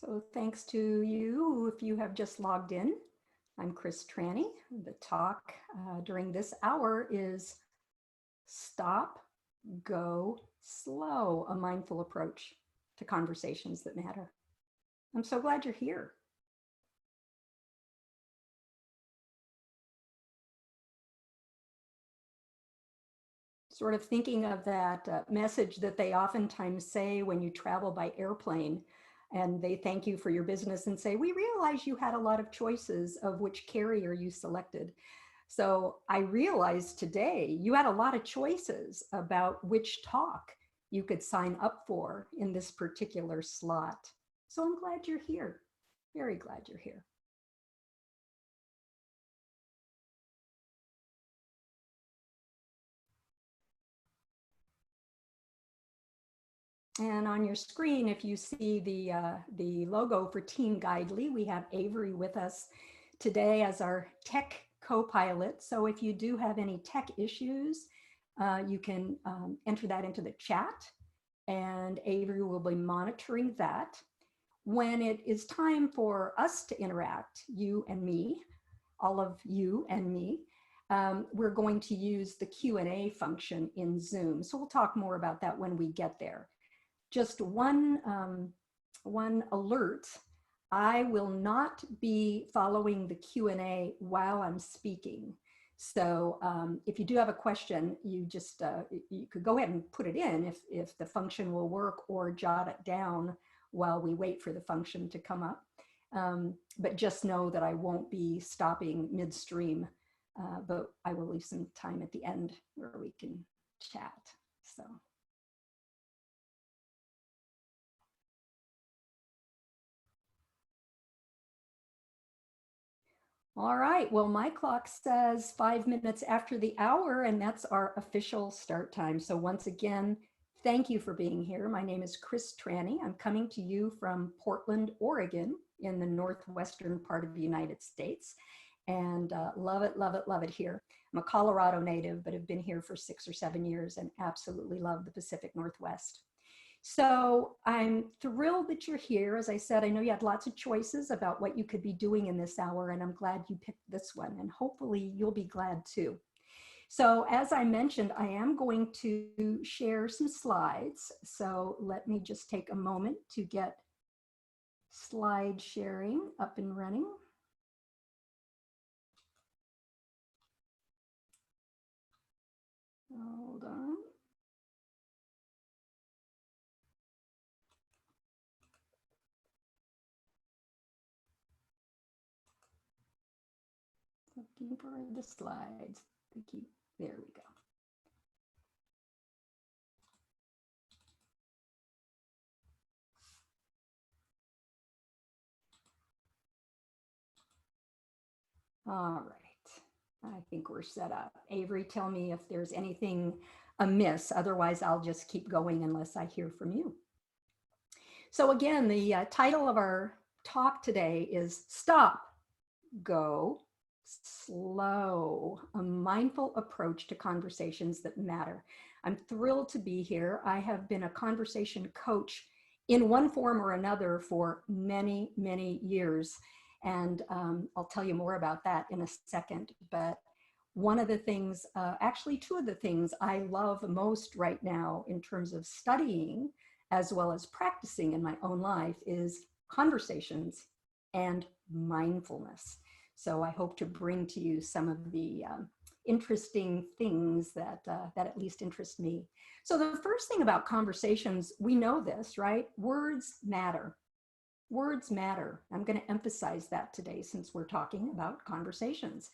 So thanks to you, if you have just logged in. I'm Chris Trani. The talk during this hour is Stop, Go, Slow, a mindful approach to conversations that matter. I'm so glad you're here. Sort of thinking of that message that they oftentimes say when you travel by airplane and they thank you for your business and say, we realize you had a lot of choices of which carrier you selected. So I realized today you had a lot of choices about which talk you could sign up for in this particular slot. So I'm glad you're here. Very glad you're here. And on your screen, if you see the logo for Team Guidely, we have Avery with us today as our tech co-pilot. So if you do have any tech issues, you can enter that into the chat and Avery will be monitoring that. When it is time for us to interact, you and me, all of you and me, we're going to use the Q&A function in Zoom. So we'll talk more about that when we get there. Just one alert, I will not be following the Q&A while I'm speaking. So if you do have a question, you just, you could go ahead and put it in if the function will work, or jot it down while we wait for the function to come up. But just know that I won't be stopping midstream, but I will leave some time at the end where we can chat, so. All right, well, my clock says 5 minutes after the hour, and that's our official start time. So once again, thank you for being here. My name is Chris Trani. I'm coming to you from Portland, Oregon, in the northwestern part of the United States. And love it, love it, love it here. I'm a Colorado native, but have been here for 6 or 7 years and absolutely love the Pacific Northwest. So I'm thrilled that you're here. As I said, I know you had lots of choices about what you could be doing in this hour, and I'm glad you picked this one, and hopefully you'll be glad too. So as I mentioned, I am going to share some slides. So let me just take a moment to get slide sharing up and running. Hold on. Looking for the slides. There we go. All right, I think we're set up. Avery, tell me if there's anything amiss. Otherwise, I'll just keep going unless I hear from you. So again, the title of our talk today is Stop, Go, Slow, a mindful approach to conversations that matter. I'm thrilled to be here. I have been a conversation coach in one form or another for many, many years. And I'll tell you more about that in a second. But one of the things, actually two of the things I love most right now in terms of studying as well as practicing in my own life is conversations and mindfulness. So I hope to bring to you some of the interesting things that at least interest me. So the first thing about conversations, we know this, right? Words matter. Words matter. I'm going to emphasize that today since we're talking about conversations.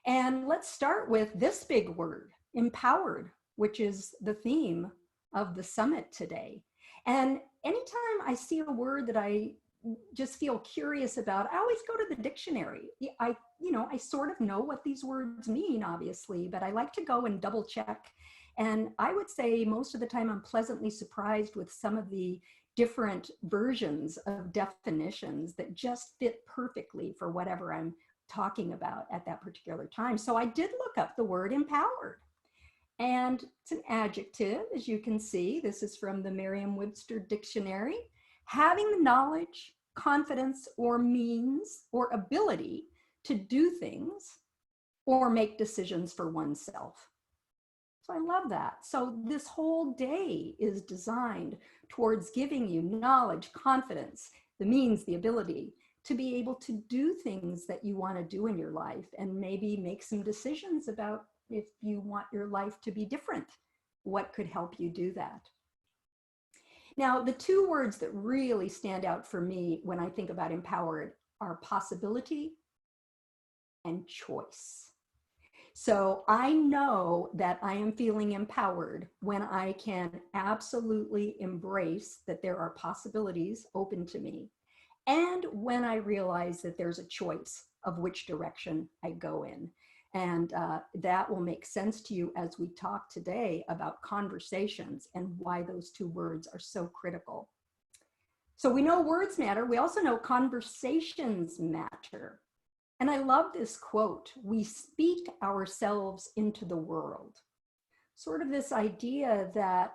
And let's start with this big word, empowered, which is the theme of the summit today. And anytime I see a word that I just feel curious about, I always go to the dictionary. I sort of know what these words mean, obviously, but I like to go and double check. And I would say most of the time I'm pleasantly surprised with some of the different versions of definitions that just fit perfectly for whatever I'm talking about at that particular time. So I did look up the word empowered. And it's an adjective, as you can see. This is from the Merriam-Webster dictionary. Having the knowledge, confidence, or means, or ability to do things or make decisions for oneself. So I love that. So this whole day is designed towards giving you knowledge, confidence, the means, the ability to be able to do things that you want to do in your life, and maybe make some decisions about if you want your life to be different, what could help you do that. Now, the two words that really stand out for me when I think about empowered are possibility and choice. So I know that I am feeling empowered when I can absolutely embrace that there are possibilities open to me, and when I realize that there's a choice of which direction I go in. And that will make sense to you as we talk today about conversations and why those two words are so critical. So we know words matter. We also know conversations matter. And I love this quote: we speak ourselves into the world. Sort of this idea that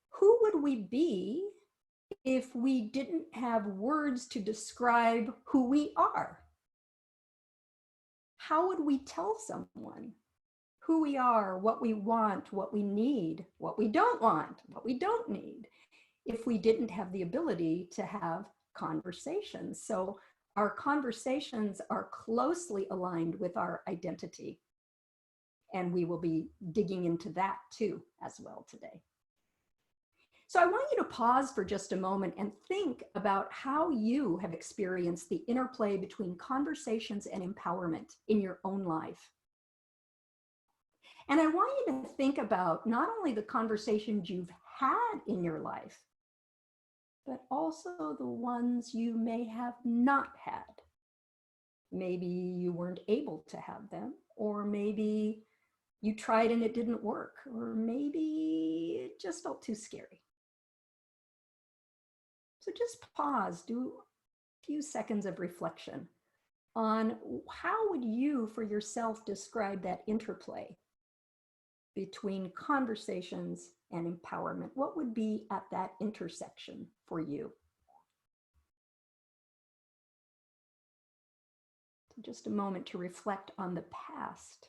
who would we be if we didn't have words to describe who we are? How would we tell someone who we are, what we want, what we need, what we don't want, what we don't need, if we didn't have the ability to have conversations? So our conversations are closely aligned with our identity. And we will be digging into that too as well today. So I want you to pause for just a moment and think about how you have experienced the interplay between conversations and empowerment in your own life. And I want you to think about not only the conversations you've had in your life, but also the ones you may have not had. Maybe you weren't able to have them, or maybe you tried and it didn't work, or maybe it just felt too scary. So just pause, do a few seconds of reflection on how would you for yourself describe that interplay between conversations and empowerment? What would be at that intersection for you? So just a moment to reflect on the past.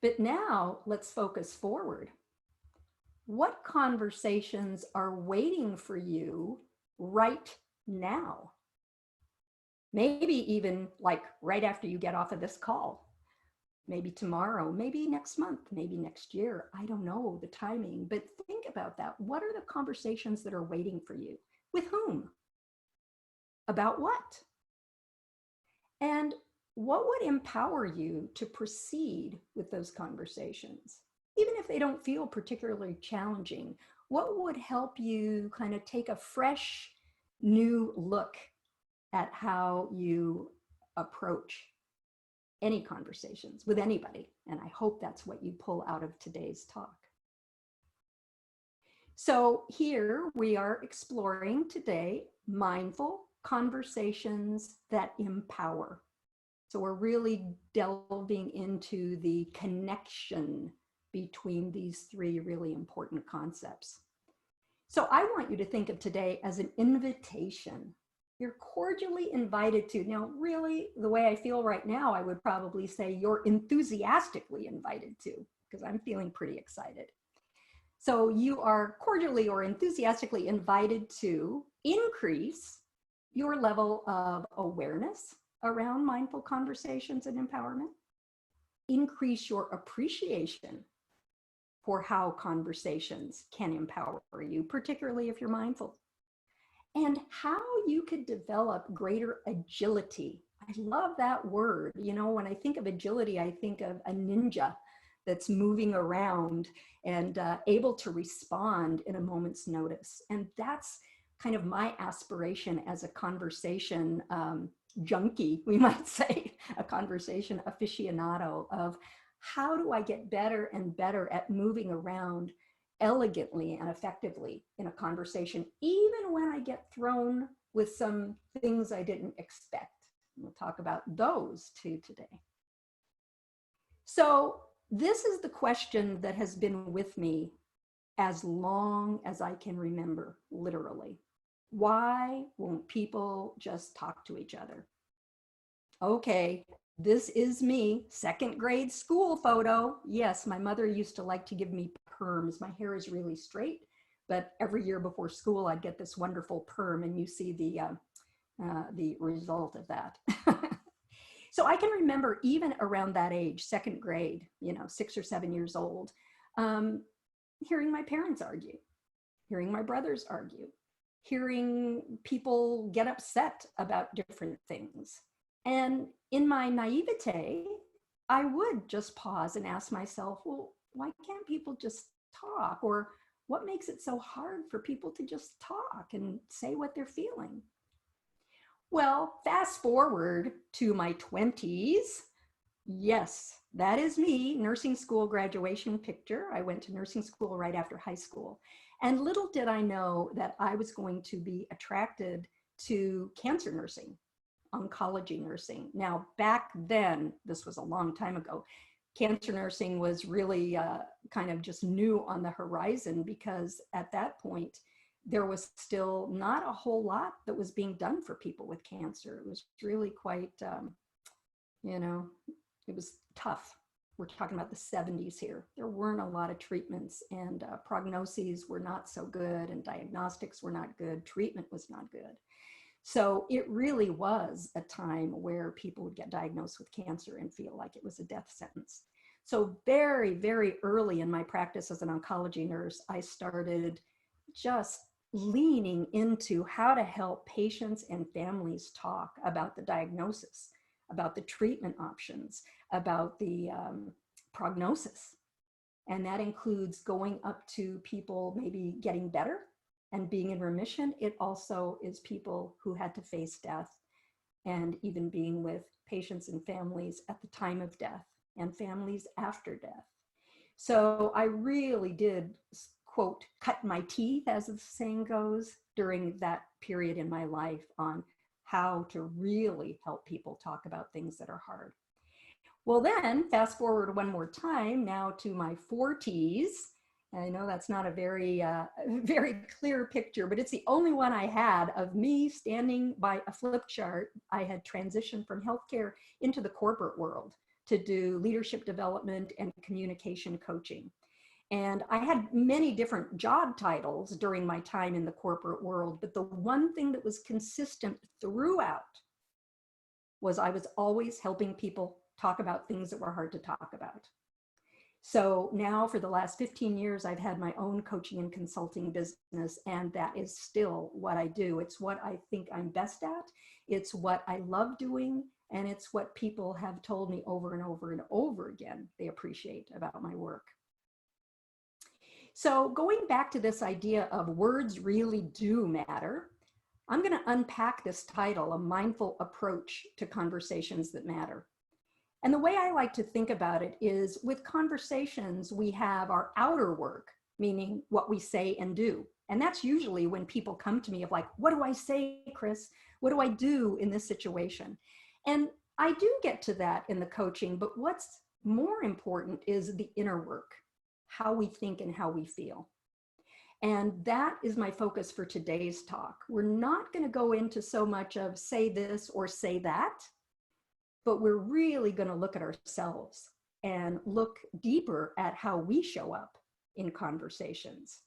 But now let's focus forward. What conversations are waiting for you right now? Maybe even like right after you get off of this call. Maybe tomorrow, maybe next month, maybe next year. I don't know the timing, but think about that. What are the conversations that are waiting for you? With whom? About what? And what would empower you to proceed with those conversations? Even if they don't feel particularly challenging, what would help you kind of take a fresh, new look at how you approach any conversations with anybody? And I hope that's what you pull out of today's talk. So here we are exploring today mindful conversations that empower. So we're really delving into the connection between these three really important concepts. So I want you to think of today as an invitation. You're cordially invited to. Now, really, the way I feel right now, I would probably say you're enthusiastically invited to, because I'm feeling pretty excited. So you are cordially or enthusiastically invited to increase your level of awareness around mindful conversations and empowerment, increase your appreciation for how conversations can empower you, particularly if you're mindful, and how you could develop greater agility. I love that word. You know, when I think of agility, I think of a ninja that's moving around and able to respond in a moment's notice. And that's kind of my aspiration as a conversation junkie, we might say, a conversation aficionado, of how do I get better and better at moving around elegantly and effectively in a conversation, even when I get thrown with some things I didn't expect. We'll talk about those too today. So this is the question that has been with me as long as I can remember, literally. Why won't people just talk to each other? Okay, this is me, second grade school photo. Yes, my mother used to like to give me perms. My hair is really straight, but every year before school, I'd get this wonderful perm, and you see the result of that. So I can remember even around that age, second grade, 6 or 7 years old, um, hearing my parents argue, hearing my brothers argue, hearing people get upset about different things. And in my naivete, I would just pause and ask myself, well, why can't people just talk? Or what makes it so hard for people to just talk and say what they're feeling? Well, fast forward to my 20s. Yes, that is me, nursing school graduation picture. I went to nursing school right after high school. And little did I know that I was going to be attracted to cancer nursing, oncology nursing. Now, back then, this was a long time ago, cancer nursing was really kind of just new on the horizon, because at that point, there was still not a whole lot that was being done for people with cancer. It was really quite, you know, it was tough. We're talking about the 70s here. There weren't a lot of treatments, and prognoses were not so good, and diagnostics were not good. Treatment was not good. So it really was a time where people would get diagnosed with cancer and feel like it was a death sentence. So very, very early in my practice as an oncology nurse, I started just leaning into how to help patients and families talk about the diagnosis, about the treatment options, about the prognosis. And that includes going up to people maybe getting better and being in remission. It also is people who had to face death, and even being with patients and families at the time of death and families after death. So I really did, quote, cut my teeth, as the saying goes, during that period in my life on how to really help people talk about things that are hard. Well, then fast forward one more time now to my 40s. I know that's not a very, very clear picture, but it's the only one I had of me standing by a flip chart. I had transitioned from healthcare into the corporate world to do leadership development and communication coaching. And I had many different job titles during my time in the corporate world, but the one thing that was consistent throughout was I was always helping people talk about things that were hard to talk about. So now for the last 15 years, I've had my own coaching and consulting business, and that is still what I do. It's what I think I'm best at. It's what I love doing, and it's what people have told me over and over and over again they appreciate about my work. So going back to this idea of words really do matter, I'm going to unpack this title, A Mindful Approach to Conversations That Matter. And the way I like to think about it is, with conversations, we have our outer work, meaning what we say and do. And that's usually when people come to me of like, what do I say, Chris? What do I do in this situation? And I do get to that in the coaching, but what's more important is the inner work, how we think and how we feel. And that is my focus for today's talk. We're not going to go into so much of say this or say that, but we're really going to look at ourselves and look deeper at how we show up in conversations.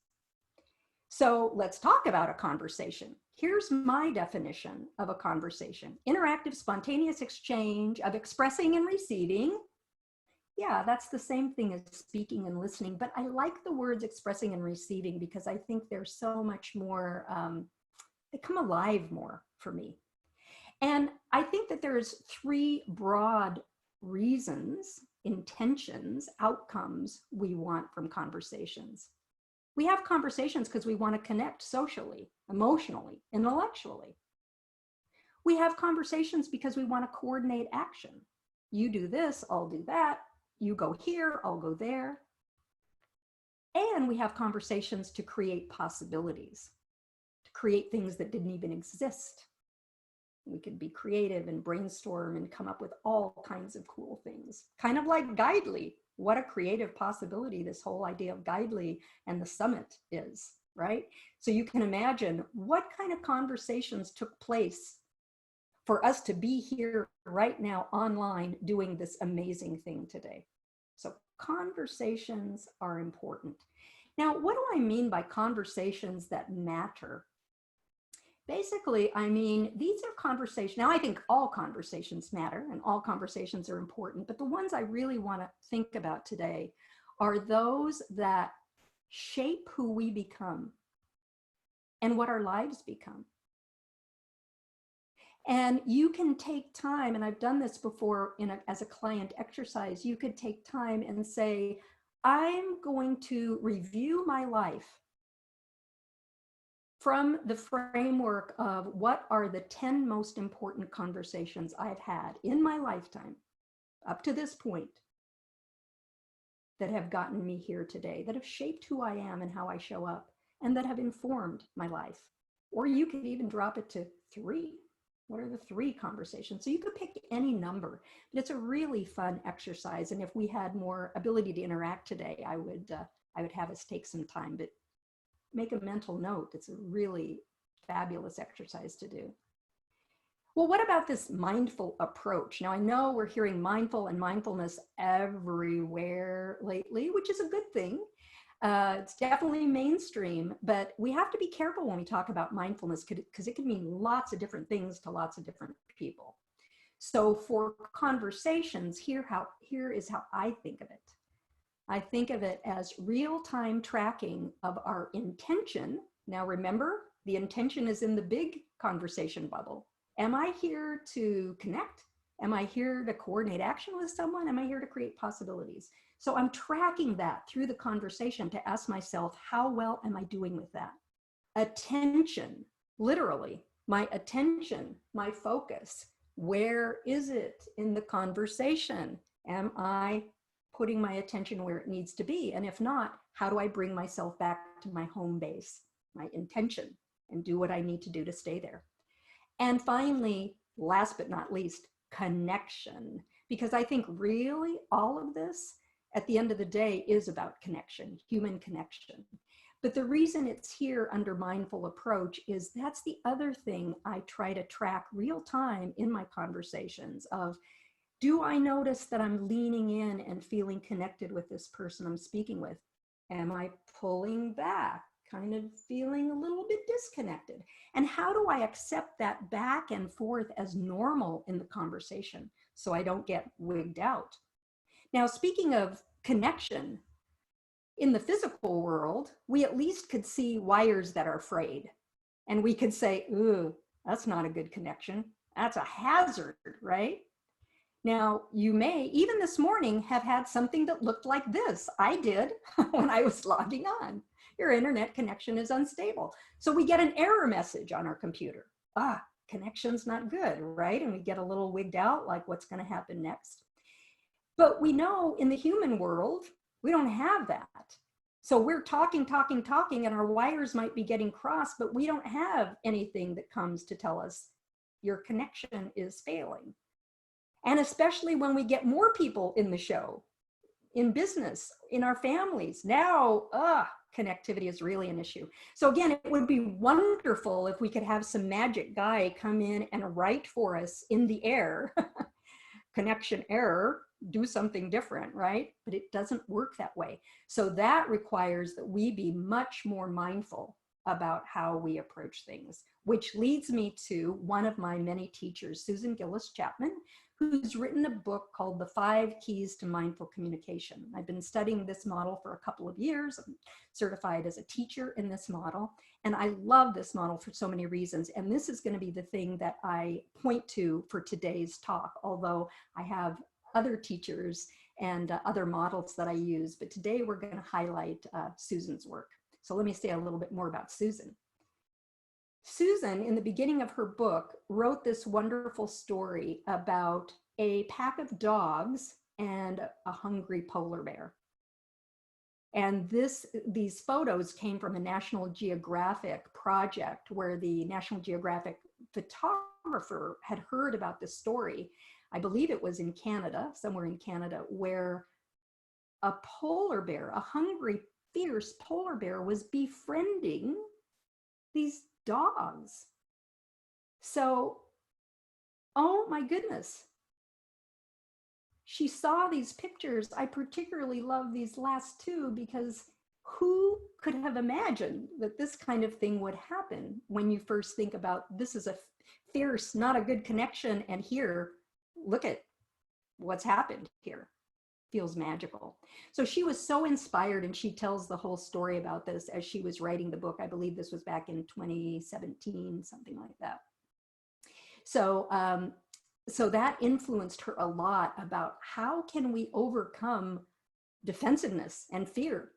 So let's talk about a conversation. Here's my definition of a conversation: interactive, spontaneous exchange of expressing and receiving. Yeah, that's the same thing as speaking and listening, but I like the words expressing and receiving because I think they're so much more, they come alive more for me. And I think that there's three broad reasons, intentions, outcomes we want from conversations. We have conversations because we want to connect socially, emotionally, intellectually. We have conversations because we want to coordinate action. You do this, I'll do that. You go here, I'll go there. And we have conversations to create possibilities, to create things that didn't even exist. We could be creative and brainstorm and come up with all kinds of cool things. Kind of like Guidely. What a creative possibility this whole idea of Guidely and the summit is. right? So you can imagine what kind of conversations took place for us to be here right now online doing this amazing thing today. So conversations are important. Now, what do I mean by conversations that matter? Basically, I mean, these are conversations. Now, I think all conversations matter and all conversations are important, but the ones I really want to think about today are those that shape who we become and what our lives become. And you can take time, and I've done this before as a client exercise, you could take time and say, I'm going to review my life from the framework of what are the 10 most important conversations I've had in my lifetime up to this point that have gotten me here today, that have shaped who I am and how I show up, and that have informed my life. Or you could even drop it to 3. What are the 3 conversations? So you could pick any number, but it's a really fun exercise. And if we had more ability to interact today, I would have us take some time, but make a mental note. It's a really fabulous exercise to do. Well, what about this mindful approach? Now, I know we're hearing mindful and mindfulness everywhere lately, which is a good thing. It's definitely mainstream, but we have to be careful when we talk about mindfulness because it can mean lots of different things to lots of different people. So for conversations, here is how I think of it. I think of it as real-time tracking of our intention. Now remember, the intention is in the big conversation bubble. Am I here to connect? Am I here to coordinate action with someone? Am I here to create possibilities? So I'm tracking that through the conversation to ask myself, how well am I doing with that? Attention, literally, my attention, my focus. Where is it in the conversation? Am I putting my attention where it needs to be? And if not, how do I bring myself back to my home base, my intention, and do what I need to do to stay there? And finally, last but not least, connection. Because I think really all of this at the end of the day is about connection, human connection. But the reason it's here under mindful approach is that's the other thing I try to track real time in my conversations of, do I notice that I'm leaning in and feeling connected with this person I'm speaking with? Am I pulling back, kind of feeling a little bit disconnected? And how do I accept that back and forth as normal in the conversation so I don't get wigged out? Now, speaking of connection, in the physical world, we at least could see wires that are frayed. And we could say, ooh, that's not a good connection. That's a hazard, right? Now, you may, even this morning, have had something that looked like this. I did when I was logging on. Your internet connection is unstable. So we get an error message on our computer. Connection's not good, right? And we get a little wigged out, like what's going to happen next. But we know in the human world, we don't have that. So we're talking, and our wires might be getting crossed, but we don't have anything that comes to tell us your connection is failing. And especially when we get more people in the show, in business, in our families, now, connectivity is really an issue. So again, it would be wonderful if we could have some magic guy come in and write for us in the air, connection error, do something different, right? But it doesn't work that way. So that requires that we be much more mindful about how we approach things, which leads me to one of my many teachers, Susan Gillis Chapman, who's written a book called The 5 Keys to Mindful Communication. I've been studying this model for a couple of years. I'm certified as a teacher in this model, and I love this model for so many reasons. And this is going to be the thing that I point to for today's talk, although I have other teachers and other models that I use. But today we're going to highlight Susan's work. So let me say a little bit more about Susan. Susan, in the beginning of her book, wrote this wonderful story about a pack of dogs and a hungry polar bear. And these photos came from a National Geographic project where the National Geographic photographer had heard about this story. I believe it was in Canada, somewhere in Canada, where a polar bear, a hungry fierce polar bear was befriending these dogs. So, oh my goodness. She saw these pictures. I particularly love these last two because who could have imagined that this kind of thing would happen when you first think about this is a fierce, not a good connection, and here, look at what's happened here. Feels magical. So she was so inspired, and she tells the whole story about this as she was writing the book. I believe this was back in 2017, something like that. So, so that influenced her a lot about how can we overcome defensiveness and fear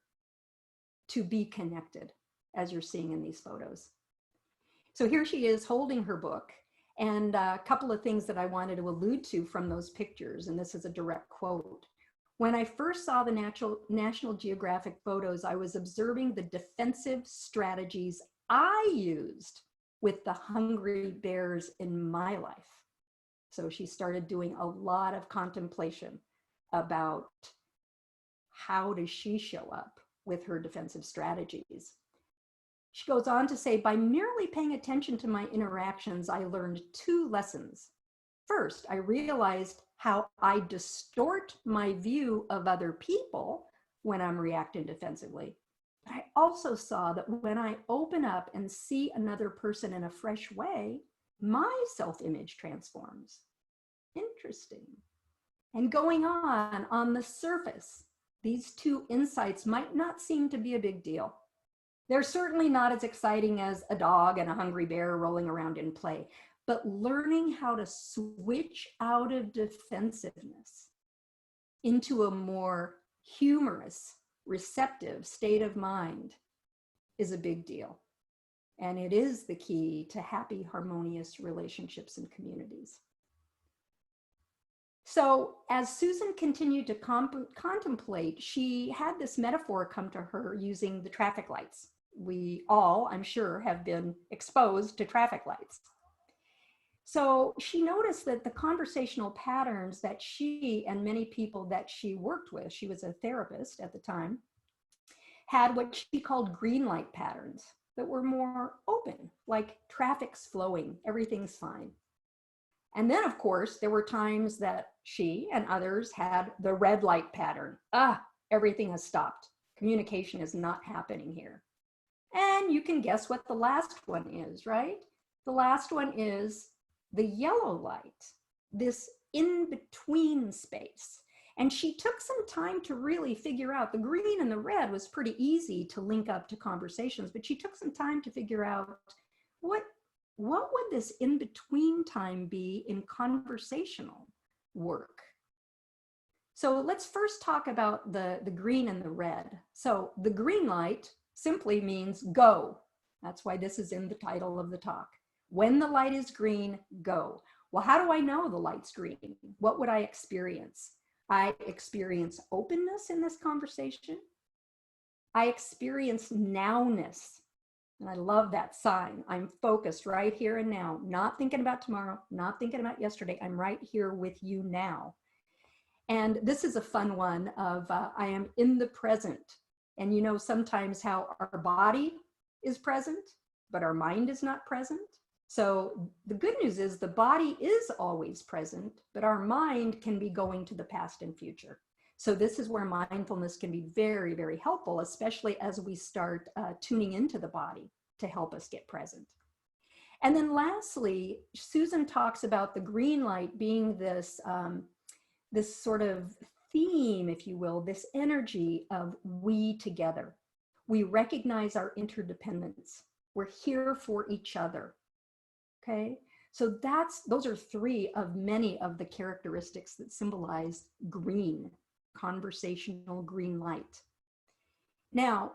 to be connected, as you're seeing in these photos. So here she is holding her book, and a couple of things that I wanted to allude to from those pictures, and this is a direct quote. When I first saw the National Geographic photos, I was observing the defensive strategies I used with the hungry bears in my life. So she started doing a lot of contemplation about how does she show up with her defensive strategies. She goes on to say, by merely paying attention to my interactions, I learned two lessons. First, I realized how I distort my view of other people when I'm reacting defensively. But I also saw that when I open up and see another person in a fresh way, my self-image transforms. Interesting. And going on the surface, these two insights might not seem to be a big deal. They're certainly not as exciting as a dog and a hungry bear rolling around in play, but learning how to switch out of defensiveness into a more humorous, receptive state of mind is a big deal. And it is the key to happy, harmonious relationships and communities. So as Susan continued to contemplate, she had this metaphor come to her using the traffic lights. We all, I'm sure, have been exposed to traffic lights. So she noticed that the conversational patterns that she and many people that she worked with, she was a therapist at the time, had what she called green light patterns that were more open, like traffic's flowing, everything's fine. And then, of course, there were times that she and others had the red light pattern. Everything has stopped. Communication is not happening here. And you can guess what the last one is, right? The last one is the yellow light, this in-between space. And she took some time to really figure out, the green and the red was pretty easy to link up to conversations, but she took some time to figure out what would this in-between time be in conversational work? So let's first talk about the green and the red. So the green light simply means go. That's why this is in the title of the talk. When the light is green, go. Well, how do I know the light's green? What would I experience? I experience openness in this conversation. I experience nowness. And I love that sign. I'm focused right here and now, not thinking about tomorrow, not thinking about yesterday. I'm right here with you now. And this is a fun one of I am in the present. And you know sometimes how our body is present, but our mind is not present. So the good news is the body is always present, but our mind can be going to the past and future. So this is where mindfulness can be very, very helpful, especially as we start tuning into the body to help us get present. And then lastly, Susan talks about the green light being this, this sort of theme, if you will, this energy of we together. We recognize our interdependence. We're here for each other, okay? So those are three of many of the characteristics that symbolize green. Conversational green light. Now,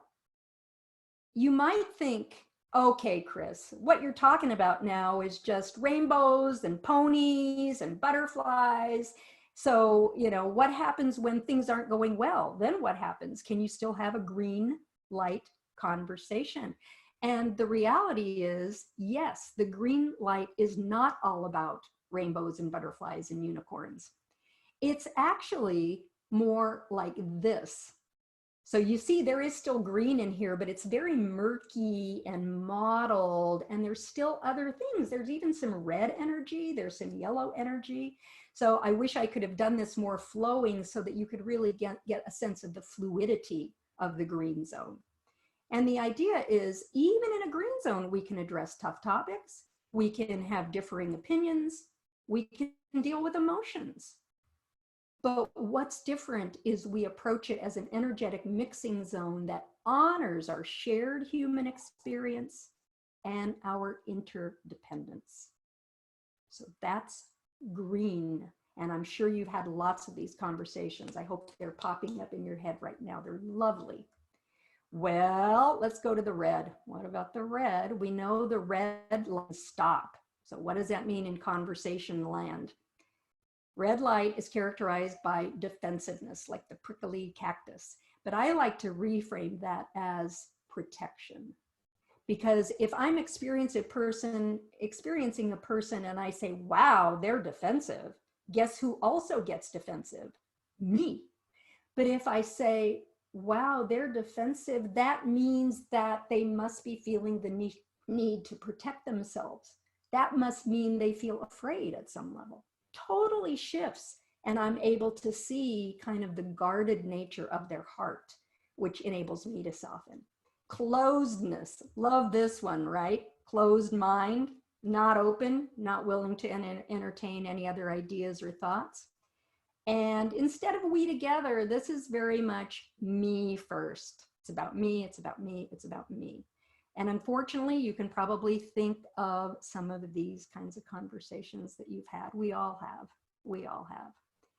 you might think, okay, Chris, what you're talking about now is just rainbows and ponies and butterflies. So, you know, what happens when things aren't going well? Then what happens? Can you still have a green light conversation? And the reality is, yes, the green light is not all about rainbows and butterflies and unicorns. It's actually more like this. So you see there is still green in here, but it's very murky and mottled, and there's still other things. There's even some red energy, there's some yellow energy. So I wish I could have done this more flowing so that you could really get a sense of the fluidity of the green zone. And the idea is, even in a green zone, we can address tough topics, we can have differing opinions, we can deal with emotions. But what's different is we approach it as an energetic mixing zone that honors our shared human experience and our interdependence. So that's green. And I'm sure you've had lots of these conversations. I hope they're popping up in your head right now. They're lovely. Well, let's go to the red. What about the red? We know the red line stop. So what does that mean in conversation land? Red light is characterized by defensiveness, like the prickly cactus. But I like to reframe that as protection. Because if I'm experiencing a person and I say, wow, they're defensive, guess who also gets defensive? Me. But if I say, wow, they're defensive, that means that they must be feeling the need to protect themselves. That must mean they feel afraid at some level. Totally shifts, and I'm able to see kind of the guarded nature of their heart, which enables me to soften. Closedness, love this one, right? Closed mind, not open, not willing to entertain any other ideas or thoughts. And instead of we together, this is very much me first. It's about me, it's about me, it's about me. And unfortunately, you can probably think of some of these kinds of conversations that you've had. We all have. We all have.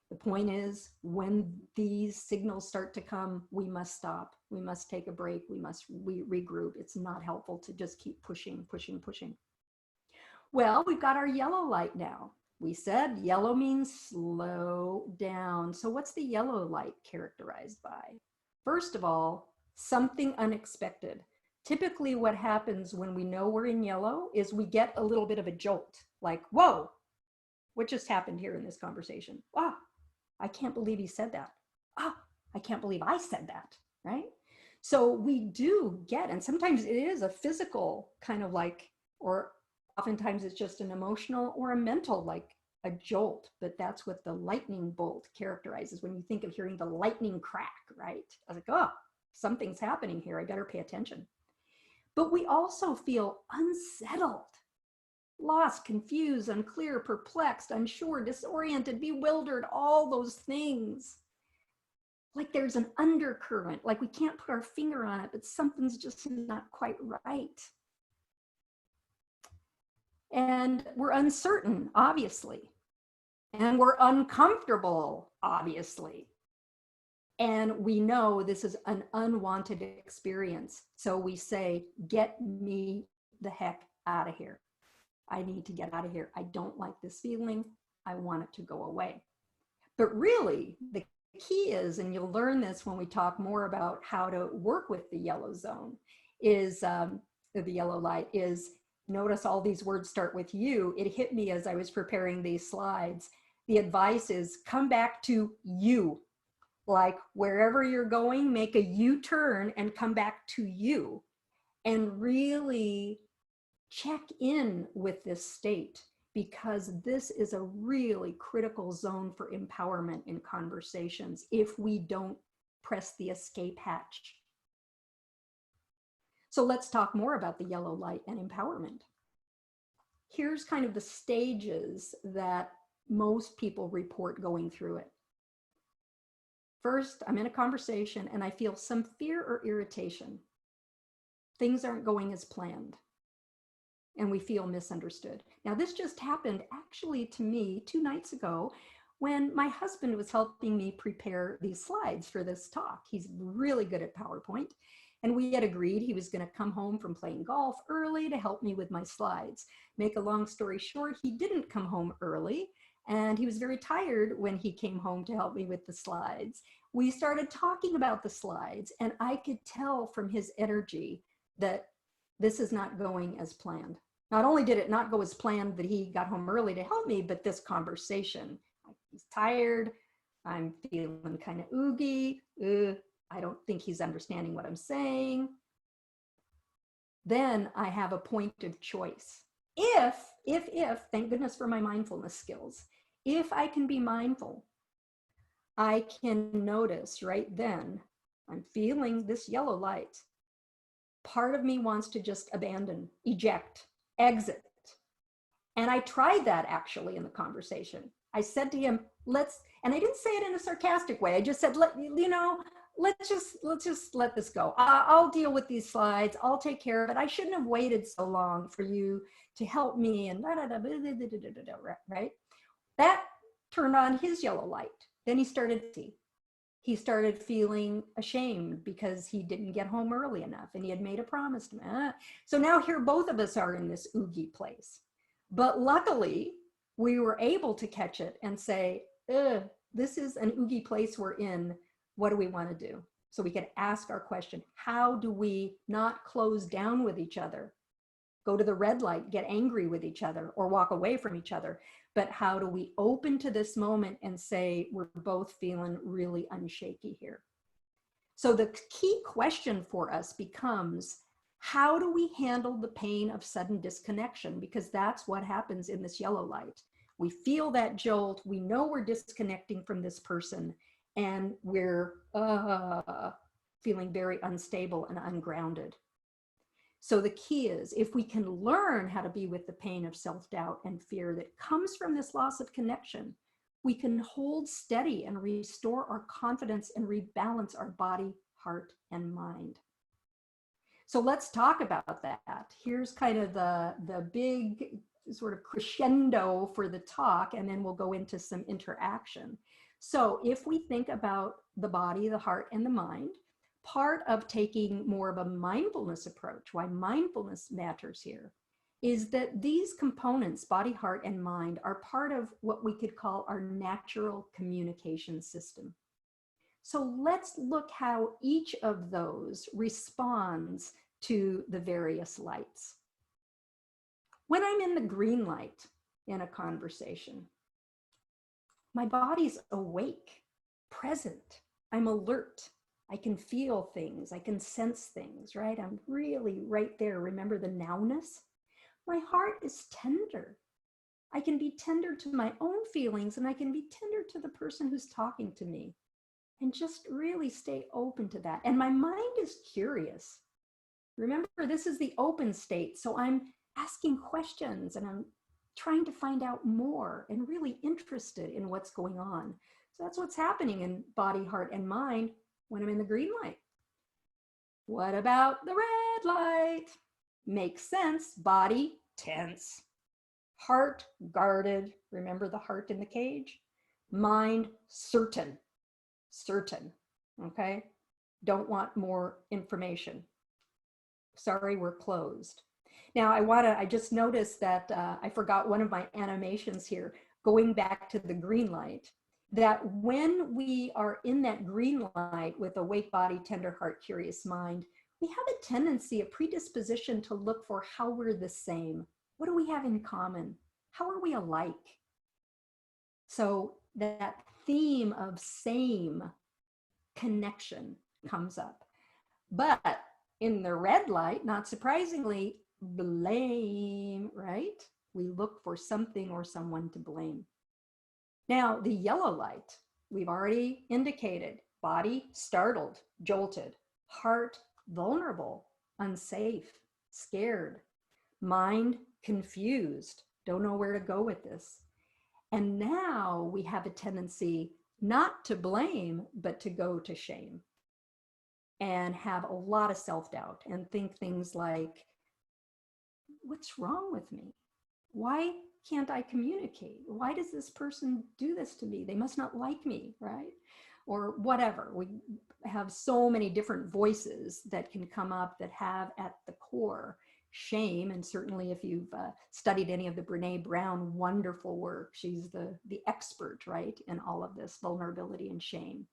The point is, when these signals start to come, we must stop. We must take a break. We must regroup. It's not helpful to just keep pushing, pushing, pushing. Well, we've got our yellow light now. We said yellow means slow down. So what's the yellow light characterized by? First of all, something unexpected. Typically what happens when we know we're in yellow is we get a little bit of a jolt, like, whoa, what just happened here in this conversation? Wow, I can't believe he said that. Ah, I can't believe I said that, right? So we do get, and sometimes it is a physical kind of like, or oftentimes it's just an emotional or a mental, like a jolt, but that's what the lightning bolt characterizes when you think of hearing the lightning crack, right? I was like, oh, something's happening here. I better pay attention. But we also feel unsettled, lost, confused, unclear, perplexed, unsure, disoriented, bewildered, all those things. Like there's an undercurrent, like we can't put our finger on it, but something's just not quite right. And we're uncertain, obviously. And we're uncomfortable, obviously. And we know this is an unwanted experience. So we say, get me the heck out of here. I need to get out of here. I don't like this feeling. I want it to go away. But really, the key is, and you'll learn this when we talk more about how to work with the yellow zone, is the yellow light is, notice all these words start with you. It hit me as I was preparing these slides. The advice is come back to you. Like wherever you're going, make a U-turn and come back to you and really check in with this state, because this is a really critical zone for empowerment in conversations if we don't press the escape hatch. So let's talk more about the yellow light and empowerment. Here's kind of the stages that most people report going through it. First, I'm in a conversation and I feel some fear or irritation. Things aren't going as planned and we feel misunderstood. Now, this just happened actually to me 2 nights ago when my husband was helping me prepare these slides for this talk. He's really good at PowerPoint, and we had agreed he was going to come home from playing golf early to help me with my slides. Make a long story short, he didn't come home early, and he was very tired when he came home to help me with the slides. We started talking about the slides, and I could tell from his energy that this is not going as planned. Not only did it not go as planned that he got home early to help me, but this conversation, he's tired, I'm feeling kind of oogie, I don't think he's understanding what I'm saying. Then I have a point of choice. If, thank goodness for my mindfulness skills, if I can be mindful, I can notice right then, I'm feeling this yellow light. Part of me wants to just abandon, eject, exit. And I tried that actually in the conversation. I said to him, and I didn't say it in a sarcastic way. I just said, let's just let this go. I'll deal with these slides. I'll take care of it. I shouldn't have waited so long for you to help me and right? That turned on his yellow light. Then he started feeling ashamed because he didn't get home early enough and he had made a promise to me. So now here both of us are in this oogie place. But luckily, we were able to catch it and say, this is an oogie place we're in. What do we want to do? So we could ask our question, how do we not close down with each other, go to the red light, get angry with each other, or walk away from each other? But how do we open to this moment and say, we're both feeling really unshaky here? So the key question for us becomes, how do we handle the pain of sudden disconnection? Because that's what happens in this yellow light. We feel that jolt, we know we're disconnecting from this person, and we're feeling very unstable and ungrounded. So the key is, if we can learn how to be with the pain of self-doubt and fear that comes from this loss of connection, we can hold steady and restore our confidence and rebalance our body, heart, and mind. So let's talk about that. Here's kind of the big sort of crescendo for the talk, and then we'll go into some interaction. So if we think about the body, the heart, and the mind, part of taking more of a mindfulness approach, why mindfulness matters here, is that these components, body, heart, and mind, are part of what we could call our natural communication system. So let's look how each of those responds to the various lights. When I'm in the green light in a conversation, my body's awake, present, I'm alert. I can feel things, I can sense things, right? I'm really right there. Remember the nowness? My heart is tender. I can be tender to my own feelings, and I can be tender to the person who's talking to me, and just really stay open to that. And my mind is curious. Remember, this is the open state. So I'm asking questions and I'm trying to find out more and really interested in what's going on. So that's what's happening in body, heart, and mind when I'm in the green light. What about the red light? Makes sense. Body tense. Heart guarded. Remember the heart in the cage? Mind certain. Okay? Don't want more information. Sorry, we're closed. Now I just noticed that I forgot one of my animations here, going back to the green light, that when we are in that green light with awake body, tender heart, curious mind, we have a tendency, a predisposition to look for how we're the same. What do we have in common? How are we alike? So that theme of same connection comes up. But in the red light, not surprisingly, blame, right? We look for something or someone to blame. Now, the yellow light, we've already indicated, body startled, jolted, heart vulnerable, unsafe, scared, mind confused, don't know where to go with this. And now we have a tendency not to blame, but to go to shame and have a lot of self-doubt and think things like, what's wrong with me? Why can't I communicate? Why does this person do this to me? They must not like me, right? Or whatever. We have so many different voices that can come up that have at the core shame. And certainly if you've studied any of the Brene Brown wonderful work, she's the expert, right, in all of this vulnerability and shame.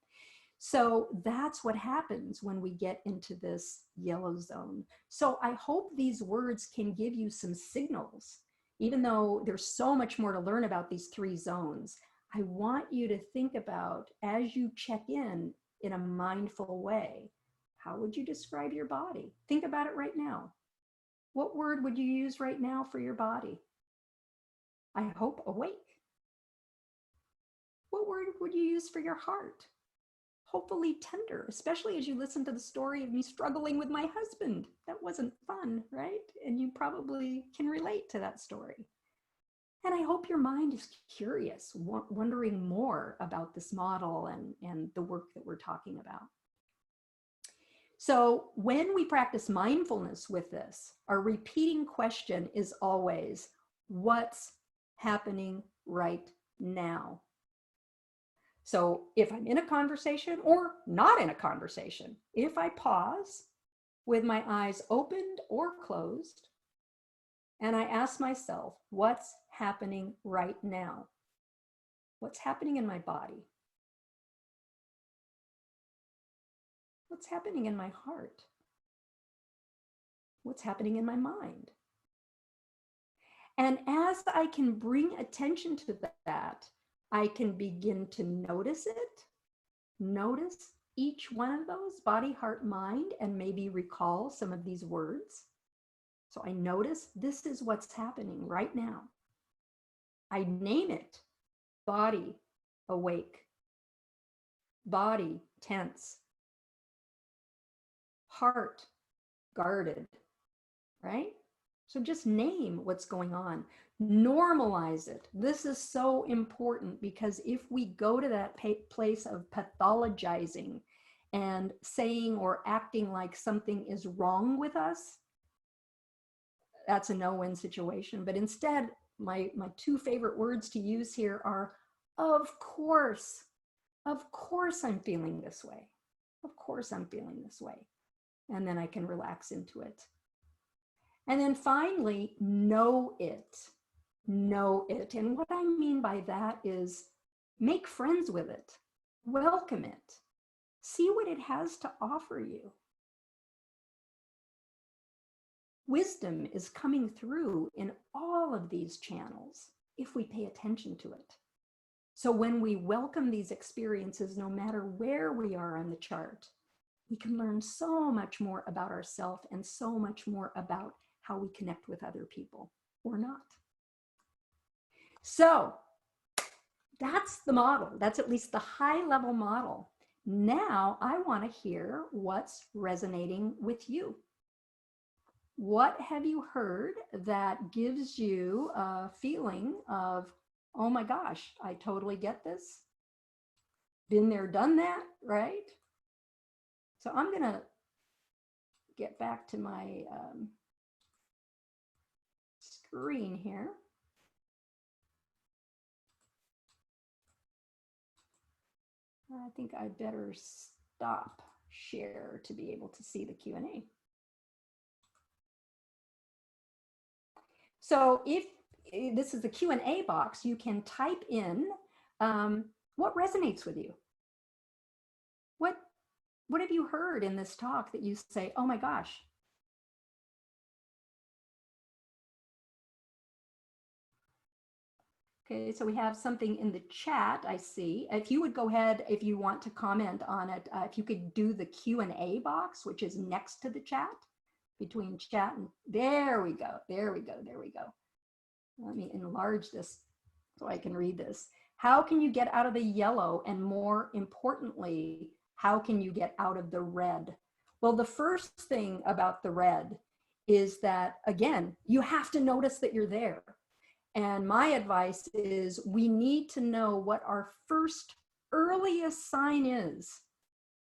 So that's what happens when we get into this yellow zone. So I hope these words can give you some signals. Even though there's so much more to learn about these three zones, I want you to think about, as you check in, in a mindful way, how would you describe your body? Think about it right now. What word would you use right now for your body? I hope awake. What word would you use for your heart? Hopefully tender, especially as you listen to the story of me struggling with my husband. That wasn't fun, right? And you probably can relate to that story. And I hope your mind is curious, wondering more about this model and the work that we're talking about. So when we practice mindfulness with this, our repeating question is always, what's happening right now? So if I'm in a conversation or not in a conversation, if I pause with my eyes opened or closed, and I ask myself, what's happening right now? What's happening in my body? What's happening in my heart? What's happening in my mind? And as I can bring attention to that, I can begin to notice it, notice each one of those, body, heart, mind, and maybe recall some of these words. So I notice this is what's happening right now. I name it: body, awake; body, tense; heart, guarded, right? So just name what's going on. Normalize it. This is so important, because if we go to that place of pathologizing and saying or acting like something is wrong with us, that's a no-win situation. But instead, my two favorite words to use here are, of course I'm feeling this way. Of course I'm feeling this way. And then I can relax into it. And then finally, know it. Know it. And what I mean by that is make friends with it. Welcome it. See what it has to offer you. Wisdom is coming through in all of these channels if we pay attention to it. So when we welcome these experiences, no matter where we are on the chart, we can learn so much more about ourselves and so much more about how we connect with other people or not. So that's the model. That's at least the high level model. Now I want to hear what's resonating with you. What have you heard that gives you a feeling of, oh my gosh, I totally get this. Been there, done that, right? So I'm going to get back to my screen here. I think I better stop share to be able to see the Q&A. So if this is the Q&A box, you can type in what resonates with you. What have you heard in this talk that you say, oh my gosh? Okay, so we have something in the chat, I see. If you would go ahead, if you want to comment on it, if you could do the Q&A box, which is next to the chat, between chat and, there we go, there we go, there we go. Let me enlarge this so I can read this. How can you get out of the yellow? And more importantly, how can you get out of the red? Well, the first thing about the red is that, again, you have to notice that you're there. And my advice is we need to know what our first earliest sign is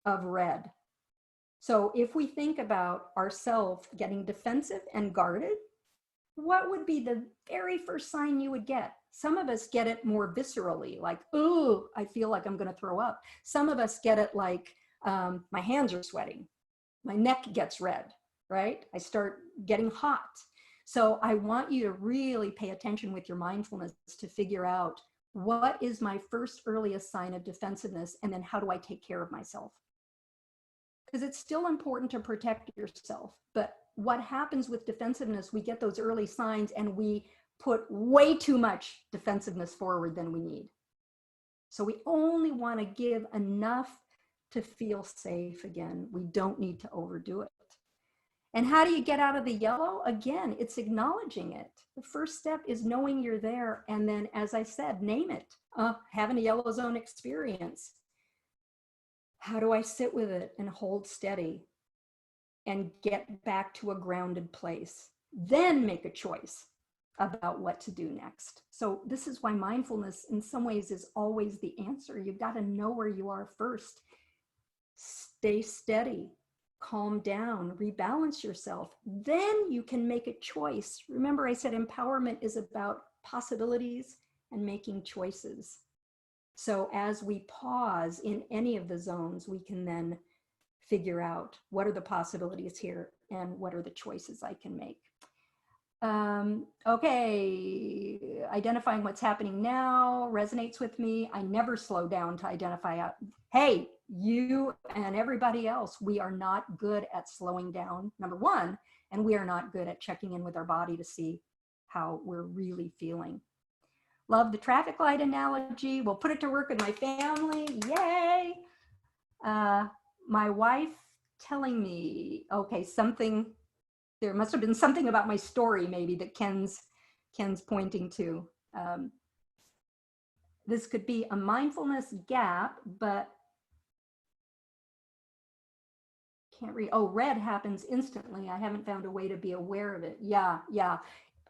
of red. So if we think about ourselves getting defensive and guarded, what would be the very first sign you would get? Some of us get it more viscerally, like, oh, I feel like I'm going to throw up. Some of us get it like, my hands are sweating. My neck gets red, right? I start getting hot. So I want you to really pay attention with your mindfulness to figure out what is my first earliest sign of defensiveness, and then how do I take care of myself? Because it's still important to protect yourself. But what happens with defensiveness, we get those early signs and we put way too much defensiveness forward than we need. So we only want to give enough to feel safe again. We don't need to overdo it. And how do you get out of the yellow? Again, it's acknowledging it. The first step is knowing you're there. And then, as I said, name it. Having a yellow zone experience. How do I sit with it and hold steady and get back to a grounded place? Then make a choice about what to do next. So this is why mindfulness in some ways is always the answer. You've got to know where you are first. Stay steady. Calm down, rebalance yourself, then you can make a choice. Remember, I said empowerment is about possibilities and making choices. So as we pause in any of the zones, we can then figure out what are the possibilities here and what are the choices I can make. Okay, identifying what's happening now resonates with me. I never slow down to identify out. Hey, you and everybody else, we are not good at slowing down, number one, and we are not good at checking in with our body to see how we're really feeling. Love the traffic light analogy. We'll put it to work with my family. Yay! My wife telling me, okay, something, there must have been something about my story maybe that Ken's pointing to. This could be a mindfulness gap, but can't read. Oh, red happens instantly. I haven't found a way to be aware of it. Yeah.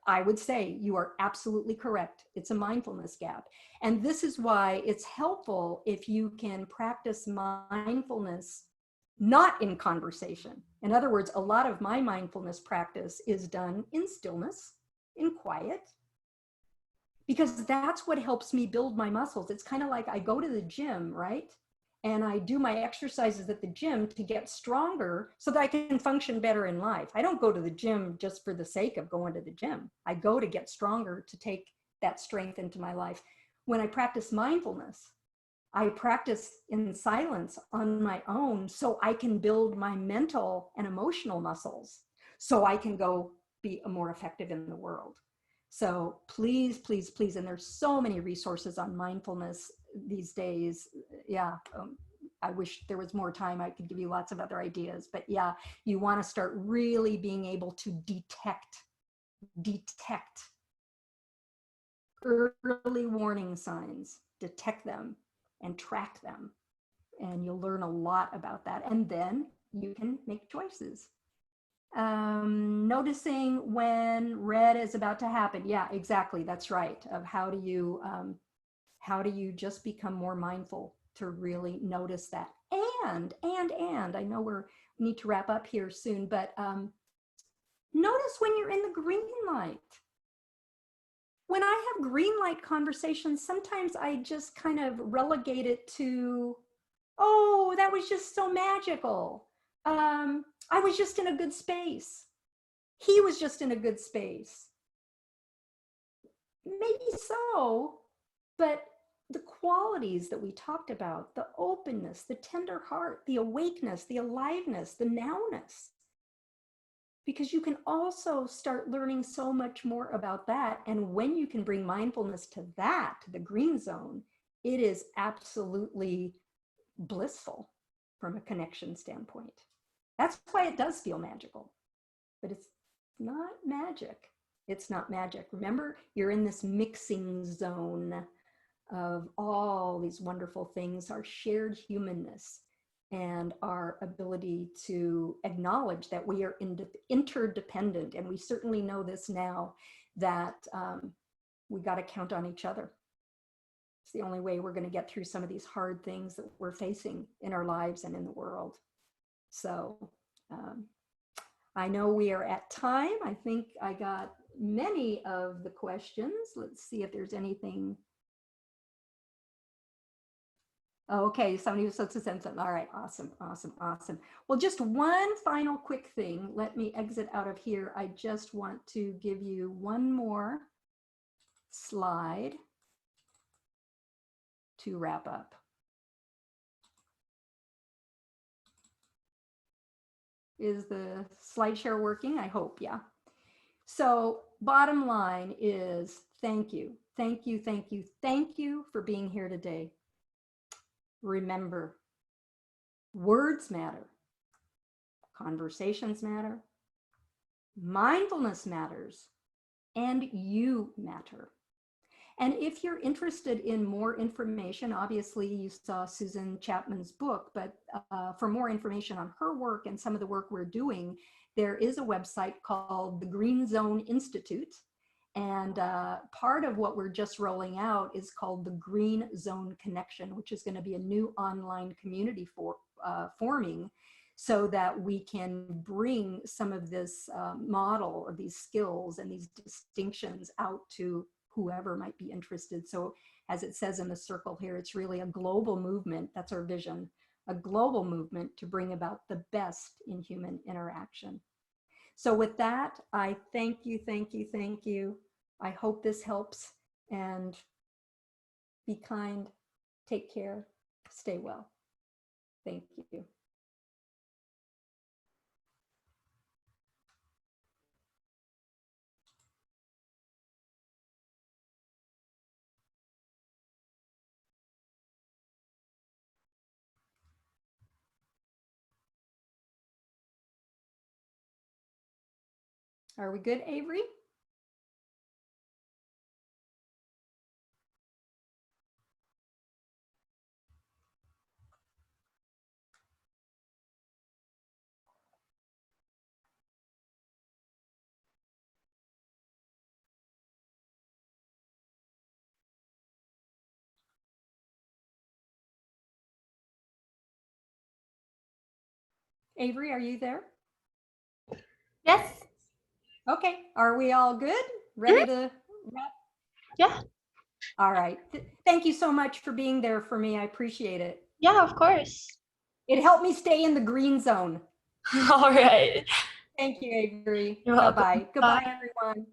I would say you are absolutely correct. It's a mindfulness gap. And this is why it's helpful if you can practice mindfulness not in conversation. In other words, a lot of my mindfulness practice is done in stillness, in quiet, because that's what helps me build my muscles. It's kind of like I go to the gym, right? And I do my exercises at the gym to get stronger so that I can function better in life. I don't go to the gym just for the sake of going to the gym. I go to get stronger, to take that strength into my life. When I practice mindfulness, I practice in silence on my own so I can build my mental and emotional muscles so I can go be more effective in the world. So please, please, please, and there's so many resources on mindfulness these days. Yeah, I wish there was more time. I could give you lots of other ideas, but yeah, you want to start really being able to detect early warning signs, detect them and track them. And you'll learn a lot about that. And then you can make choices. Noticing when red is about to happen. Yeah, exactly. That's right. Of how do you just become more mindful to really notice that? And I know we need to wrap up here soon, but notice when you're in the green light. When I have green light conversations, sometimes I just kind of relegate it to, oh, that was just so magical. I was just in a good space. He was just in a good space. Maybe so, but the qualities that we talked about, the openness, the tender heart, the awakeness, the aliveness, the nowness, because you can also start learning so much more about that. And when you can bring mindfulness to that, to the green zone, it is absolutely blissful from a connection standpoint. That's why it does feel magical, but it's not magic. It's not magic. Remember, you're in this mixing zone of all these wonderful things, our shared humanness and our ability to acknowledge that we are interdependent. And we certainly know this now, that we got to count on each other. It's the only way we're going to get through some of these hard things that we're facing in our lives and in the world. So I know we are at time. I think I got many of the questions. Let's see if there's anything. Okay, somebody who said something. All right, awesome. Well, just one final quick thing. Let me exit out of here. I just want to give you one more slide to wrap up. Is the slide share working? I hope, yeah. So bottom line is thank you for being here today. Remember, Words matter. Conversations matter. Mindfulness matters. And you matter. And if you're interested in more information, obviously you saw Susan Chapman's book, but for more information on her work and some of the work we're doing, there is a website called the Green Zone Institute. And part of what we're just rolling out is called the Green Zone Connection, which is going to be a new online community forming, so that we can bring some of this model of these skills and these distinctions out to whoever might be interested. So as it says in the circle here, it's really a global movement. That's our vision, a global movement to bring about the best in human interaction. So with that, I thank you, thank you, thank you. I hope this helps, and be kind, take care, stay well. Thank you. Are we good, Avery? Avery, are you there? Yes. Okay, are we all good? Ready to wrap? Yeah. All right. Thank you so much for being there for me. I appreciate it. Yeah, of course. It helped me stay in the green zone. All right. Thank you, Avery. You're welcome. Bye-bye. Goodbye, Bye. everyone.